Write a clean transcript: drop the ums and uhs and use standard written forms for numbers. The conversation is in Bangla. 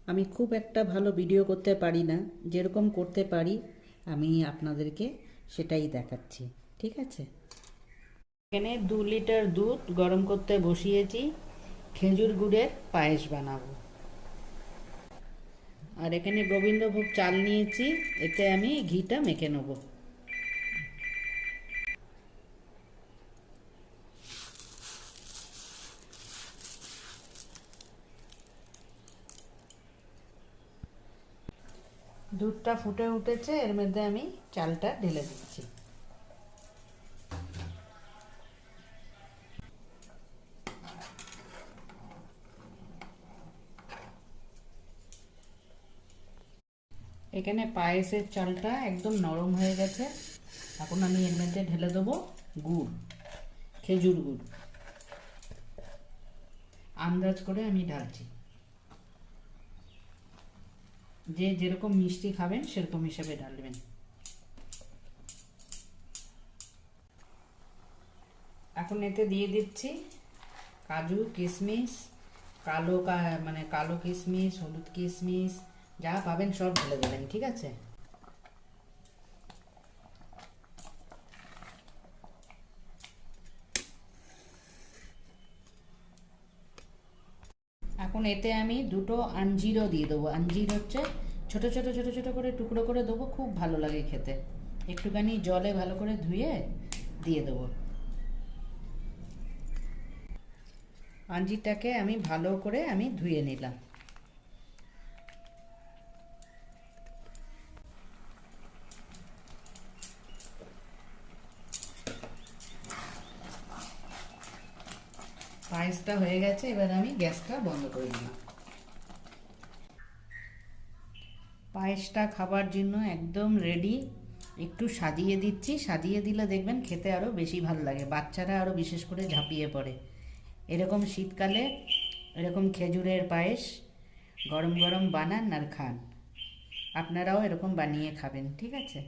আমি খুব একটা ভালো ভিডিও করতে পারি না, যেরকম করতে পারি আমি আপনাদেরকে সেটাই দেখাচ্ছি। ঠিক আছে, এখানে 2 লিটার দুধ গরম করতে বসিয়েছি, খেজুর গুড়ের পায়েস বানাবো। আর এখানে গোবিন্দভোগ চাল নিয়েছি, এতে আমি ঘিটা মেখে নেব। দুধটা ফুটে উঠেছে, এর মধ্যে আমি চালটা ঢেলে দিচ্ছি। এখানে পায়েসের চালটা একদম নরম হয়ে গেছে। এখন আমি এর মধ্যে ঢেলে দেবো গুড়, খেজুর গুড়। আন্দাজ করে আমি ঢালছি, যে যেরকম মিষ্টি খাবেন সেরকম হিসাবে ঢালবেন। এখন এতে দিয়ে দিচ্ছি কাজু কিশমিশ, মানে কালো কিশমিশ, হলুদ কিশমিশ, যা পাবেন সব ঢেলে দেবেন। ঠিক আছে, এখন এতে আমি 2টো আঞ্জিরও দিয়ে দেবো। আঞ্জির হচ্ছে ছোট ছোট ছোট ছোট করে টুকরো করে দেবো, খুব ভালো লাগে খেতে। একটুখানি জলে ভালো করে ধুয়ে দিয়ে দেবো। আঞ্জিরটাকে আমি ভালো করে ধুয়ে নিলাম। পায়েসটা হয়ে গেছে, এবার আমি গ্যাসটা বন্ধ করে দিলাম। পায়েসটা খাবার জন্য একদম রেডি। একটু সাজিয়ে দিচ্ছি, সাজিয়ে দিলে দেখবেন খেতে আরও বেশি ভালো লাগে, বাচ্চারা আরও বিশেষ করে ঝাঁপিয়ে পড়ে। এরকম শীতকালে এরকম খেজুরের পায়েস গরম গরম বানান আর খান। আপনারাও এরকম বানিয়ে খাবেন। ঠিক আছে।